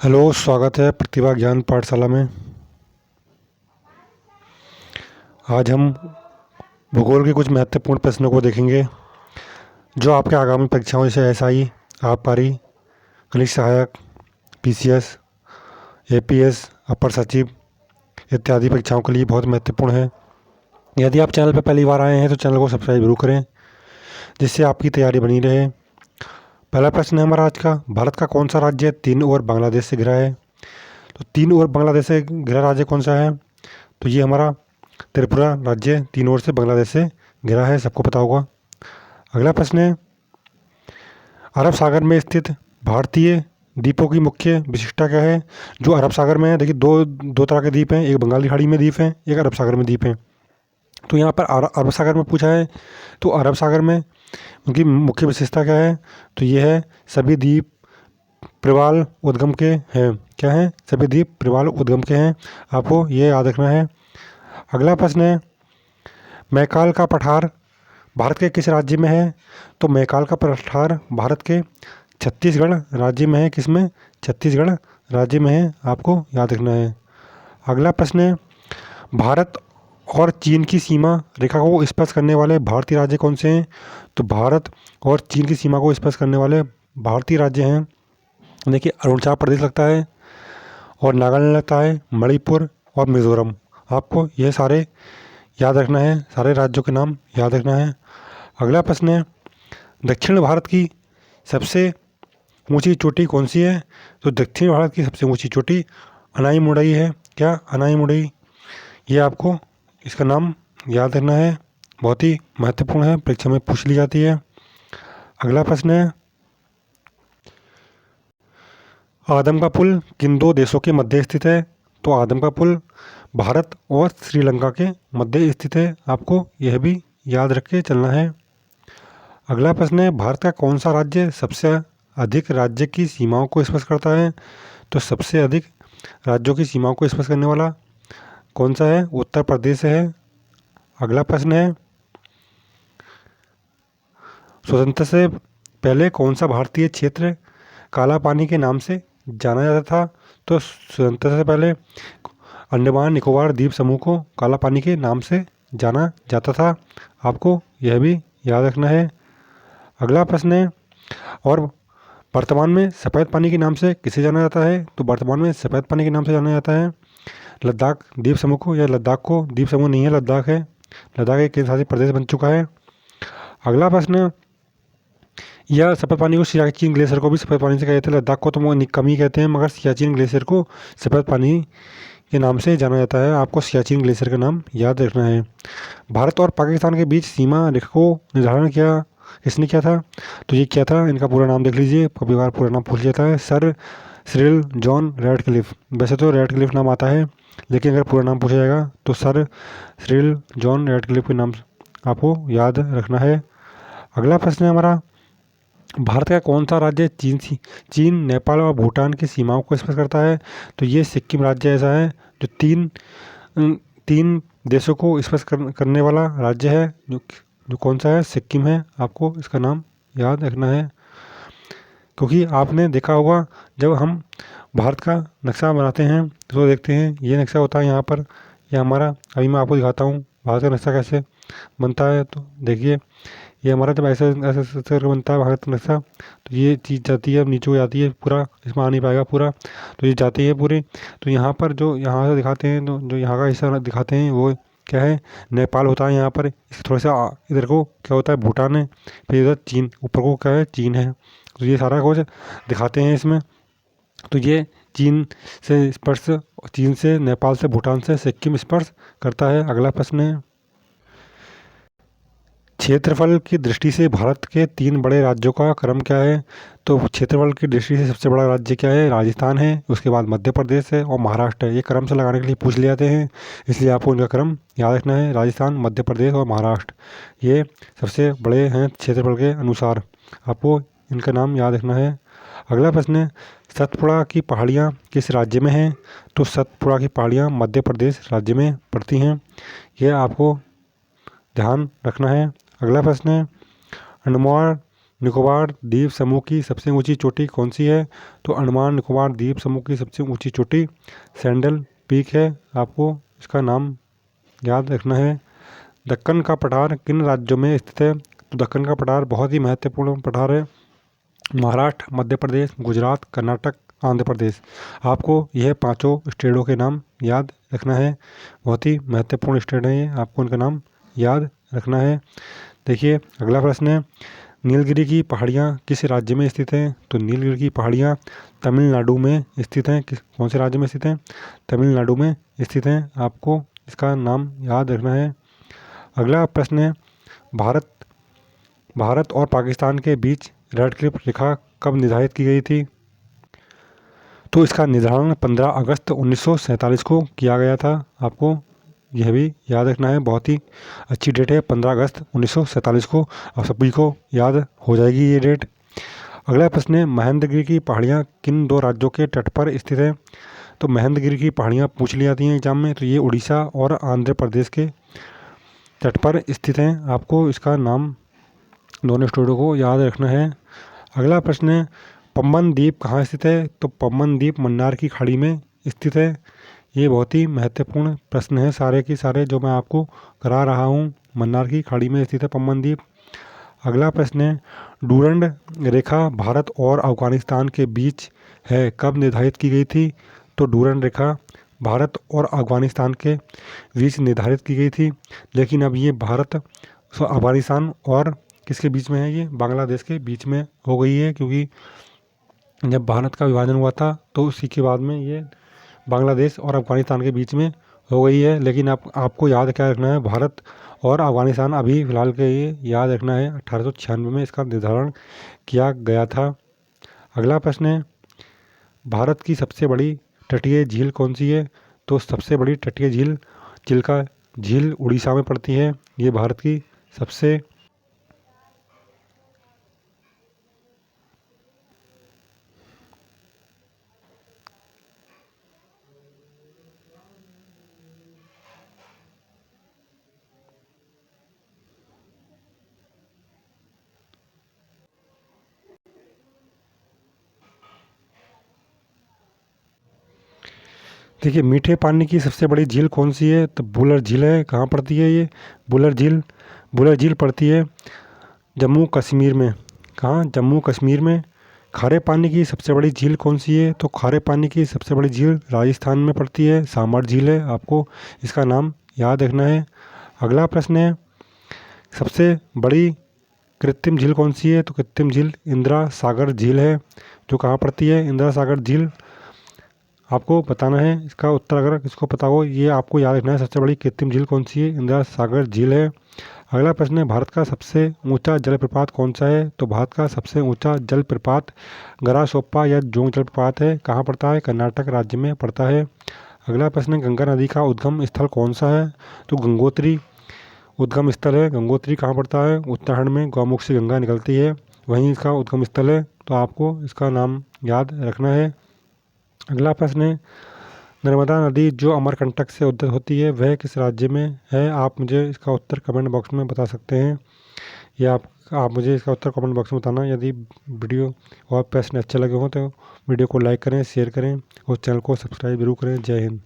Hello, स्वागत है प्रतिभा ज्ञान पाठशाला में। आज हम भूगोल के कुछ महत्वपूर्ण प्रश्नों को देखेंगे जो आपके आगामी परीक्षाओं जैसे एसआई, आबकारी, खनिज सहायक, पीसीएस, एपीएस, अपर सचिव इत्यादि परीक्षाओं के लिए बहुत महत्वपूर्ण है। यदि आप चैनल पर पहली बार आए हैं तो चैनल को सब्सक्राइब जरूर करें जिससे आपकी तैयारी बनी रहे। पहला प्रश्न है हमारा आज का, भारत का कौन सा राज्य तीन ओर बांग्लादेश से घिरा है? तो तीन ओर बांग्लादेश से घिरा राज्य कौन सा है? तो ये हमारा त्रिपुरा राज्य तीन ओर से बांग्लादेश से घिरा है, सबको पता होगा। अगला प्रश्न है, अरब सागर में स्थित भारतीय द्वीपों की मुख्य विशिष्टता क्या है? जो अरब सागर में है, देखिए दो दो तरह के द्वीप हैं, एक बंगाली खाड़ी में द्वीप है, एक अरब सागर में द्वीप है। तो यहाँ पर अरब सागर में पूछा है, तो अरब सागर में उनकी मुख्य विशेषता क्या है? तो ये है सभी द्वीप प्रवाल उद्गम के हैं। क्या है? सभी द्वीप प्रवाल उद्गम के हैं, आपको ये याद रखना है। अगला प्रश्न है, मैकाल का पठार भारत के किस राज्य में है? तो मैकाल का पठार भारत के छत्तीसगढ़ राज्य में है। किसमें? छत्तीसगढ़ राज्य में है, आपको याद रखना है। अगला प्रश्न है, भारत और चीन की सीमा रेखा को स्पर्श करने वाले भारतीय राज्य कौन से हैं? तो भारत और चीन की सीमा को स्पर्श करने वाले भारतीय राज्य हैं, देखिए अरुणाचल प्रदेश लगता है और नागालैंड लगता है, मणिपुर और मिजोरम। आपको यह सारे याद रखना है, सारे राज्यों के नाम याद रखना है। अगला प्रश्न है, दक्षिण भारत की सबसे ऊंची चोटी कौन सी है? तो दक्षिण भारत की सबसे ऊंची चोटी अनाईमुड़ई है। क्या? अनाईमुड़ई। ये आपको इसका नाम याद रखना है, बहुत ही महत्वपूर्ण है, परीक्षा में पूछ ली जाती है। अगला प्रश्न है, आदम का पुल किन दो देशों के मध्य स्थित है? तो आदम का पुल भारत और श्रीलंका के मध्य स्थित है, आपको यह भी याद रख के चलना है। अगला प्रश्न है, भारत का कौन सा राज्य सबसे अधिक राज्य की सीमाओं को स्पर्श करता है? तो सबसे अधिक राज्यों की सीमाओं को स्पर्श करने वाला कौन सा है? उत्तर प्रदेश है। अगला प्रश्न है, स्वतंत्रता से पहले कौन सा भारतीय क्षेत्र काला पानी के नाम से जाना जाता था? तो स्वतंत्रता से पहले अंडमान निकोबार द्वीप समूह को काला पानी के नाम से जाना जाता था, आपको यह भी याद रखना है। अगला प्रश्न है, और वर्तमान में सफ़ेद पानी के नाम से किसे जाना जाता है? तो वर्तमान में सफ़ेद पानी के नाम से जाना जाता है लद्दाख द्वीप समूह को, या लद्दाख को द्वीप समूह नहीं है, लद्दाख है। लद्दाख एक केंद्र शासित प्रदेश बन चुका है। अगला प्रश्न, यह सफ़ेद पानी को सियाचिन ग्लेशियर को भी सफ़ेद पानी से कहते हैं, लद्दाख को तो वो कम ही कहते हैं, मगर सियाचिन ग्लेशियर को सफ़ेद पानी के नाम से जाना जाता है, आपको सियाचिन ग्लेशियर का नाम याद रखना है। भारत और पाकिस्तान के बीच सीमा रेखा को निर्धारण किया किसने किया था? तो ये किया था, इनका पूरा नाम देख लीजिए, कभी बार पूरा नाम पूछ जाता है, सर सिरिल जॉन रैडक्लिफ। वैसे तो रैडक्लिफ नाम आता है, लेकिन अगर पूरा नाम पूछा जाएगा तो सर सिरिल जॉन रैडक्लिफ के नाम आपको याद रखना है। अगला प्रश्न है हमारा, भारत का कौन सा राज्य चीन, नेपाल और भूटान की सीमाओं को स्पर्श करता है? तो ये सिक्किम राज्य ऐसा है जो तीन देशों को स्पर्श करने वाला राज्य है, जो कौन सा है? सिक्किम है, आपको इसका नाम याद रखना है। क्योंकि आपने देखा होगा, जब हम भारत का नक्शा बनाते हैं तो देखते हैं ये नक्शा होता है यहाँ पर, यह हमारा, अभी मैं आपको दिखाता हूँ भारत का नक्शा कैसे बनता है। तो देखिए, ये हमारा जब ऐसे ऐसे ऐसे करके बनता है भारत का नक्शा, तो ये चीज़ जाती है, अब नीचे को जाती है, पूरा इसमें आ नहीं पाएगा पूरा, तो ये जाती है पूरी। तो यहाँ पर जो यहाँ से दिखाते हैं, तो जो यहाँ का हिस्सा दिखाते हैं वो क्या है? नेपाल होता है। यहाँ पर इसके थोड़ा सा इधर को क्या होता है? भूटान है। फिर इधर चीन, ऊपर को क्या है? चीन है। तो ये सारा कुछ दिखाते हैं इसमें। तो ये चीन से स्पर्श, चीन से, नेपाल से, भूटान से सिक्किम स्पर्श करता है। अगला प्रश्न है, क्षेत्रफल की दृष्टि से भारत के तीन बड़े राज्यों का क्रम क्या है? तो क्षेत्रफल की दृष्टि से सबसे बड़ा राज्य क्या है? राजस्थान है, उसके बाद मध्य प्रदेश है और महाराष्ट्र है। ये क्रम से लगाने के लिए पूछ ले जाते हैं, इसलिए आपको इनका क्रम याद रखना है। राजस्थान, मध्य प्रदेश और महाराष्ट्र ये सबसे बड़े हैं क्षेत्रफल के अनुसार, आपको इनका नाम याद रखना है। अगला प्रश्न है, सतपुड़ा की पहाड़ियाँ किस राज्य में हैं? तो सतपुड़ा की पहाड़ियाँ मध्य प्रदेश राज्य में पड़ती हैं, ये आपको ध्यान रखना है। अगला प्रश्न है, अंडमान निकोबार द्वीप समूह की सबसे ऊंची चोटी कौन सी है? तो अंडमान निकोबार द्वीप समूह की सबसे ऊंची चोटी सैंडल पीक है। आपको इसका नाम याद रखना है। दक्कन का पठार किन राज्यों में स्थित है? तो दक्कन का पठार बहुत ही महत्वपूर्ण पठार है। महाराष्ट्र, मध्य प्रदेश, गुजरात, कर्नाटक, आंध्र प्रदेश। आपको यह पांचों स्टेटों के नाम याद रखना है। बहुत ही महत्वपूर्ण स्टेट हैं ये, आपको उनका नाम याद रखना है। देखिए अगला प्रश्न है, नीलगिरी की पहाड़ियाँ किस राज्य में स्थित हैं? तो नीलगिरी की पहाड़ियाँ तमिलनाडु में स्थित हैं। कौन से राज्य में स्थित हैं? तमिलनाडु में स्थित हैं। आपको इसका नाम याद रखना है। अगला प्रश्न है, भारत और पाकिस्तान के बीच रेड क्लिफ रेखा कब निर्धारित की गई थी? तो इसका निर्धारण 15 अगस्त 1947 को किया गया था। आपको यह भी याद रखना है, बहुत ही अच्छी डेट है 15 अगस्त 1947 को, आप सभी को याद हो जाएगी ये डेट। अगला प्रश्न है, महेंद्रगिरी की पहाड़ियाँ किन दो राज्यों के तट पर स्थित हैं? तो महेंद्रगिरी की पहाड़ियाँ पूछ ली जाती हैं एग्जाम में, तो ये उड़ीसा और आंध्र प्रदेश के तट पर स्थित हैं। आपको इसका नाम दोनों स्टेटों को याद रखना है। अगला प्रश्न है, पम्बन द्वीप कहाँ स्थित है? तो पम्बन द्वीप मन्नार की खाड़ी में स्थित है। ये बहुत ही महत्वपूर्ण प्रश्न है, सारे के सारे जो मैं आपको करा रहा हूँ, मन्नार की खाड़ी में स्थित है पम्बन द्वीप। अगला प्रश्न है, डूरंड रेखा भारत और अफगानिस्तान के बीच है, कब निर्धारित की गई थी? तो डूरंड रेखा भारत और अफगानिस्तान के बीच निर्धारित की गई थी, लेकिन अब ये भारत अफगानिस्तान और किसके बीच में है? ये बांग्लादेश के बीच में हो गई है, क्योंकि जब भारत का विभाजन हुआ था तो उसी के बाद में ये बांग्लादेश और अफगानिस्तान के बीच में हो गई है। लेकिन आपको याद क्या रखना है, भारत और अफगानिस्तान अभी फ़िलहाल के ये याद रखना है, 1896 में इसका निर्धारण किया गया था। अगला प्रश्न है, भारत की सबसे बड़ी तटीय झील कौन सी है? तो सबसे बड़ी तटीय झील चिल्का झील उड़ीसा में पड़ती है। ये भारत की सबसे देखिए मीठे पानी की सबसे बड़ी झील कौन सी है? तो बुलर झील है। कहाँ पड़ती है ये बुलर झील पड़ती है जम्मू कश्मीर में। कहाँ? जम्मू कश्मीर में। खारे पानी की सबसे बड़ी झील कौन सी है? तो खारे पानी की सबसे बड़ी झील राजस्थान में पड़ती है, सामर झील है। आपको इसका नाम याद रखना है। अगला प्रश्न है, सबसे बड़ी कृत्रिम झील कौन सी है? तो कृत्रिम झील इंदिरा सागर झील है, जो कहाँ पड़ती है? इंदिरा सागर झील आपको बताना है। इसका उत्तर अगर किसको पता हो, ये आपको याद रखना है, सबसे बड़ी कृत्रिम झील कौन सी है? इंदिरा सागर झील है। अगला प्रश्न है, भारत का सबसे ऊंचा जलप्रपात कौन सा है? तो भारत का सबसे ऊंचा जलप्रपात गरासोप्पा या जोंग जलप्रपात है। कहाँ पड़ता है? कर्नाटक राज्य में पड़ता है। अगला प्रश्न है, गंगा नदी का उद्गम स्थल कौन सा है? तो गंगोत्री उद्गम स्थल है। गंगोत्री कहाँ पड़ता है? उत्तराखंड में गौमुख से गंगा निकलती है, वहीं इसका उद्गम स्थल है। तो आपको इसका नाम याद रखना है। अगला प्रश्न है, नर्मदा नदी जो अमरकंटक से उद्गत होती है वह किस राज्य में है? आप मुझे इसका उत्तर कमेंट बॉक्स में बता सकते हैं, या आप मुझे इसका उत्तर कमेंट बॉक्स में बताना। यदि वीडियो और प्रश्न अच्छे लगे हों तो वीडियो को लाइक करें, शेयर करें और चैनल को सब्सक्राइब जरूर करें। जय हिंद।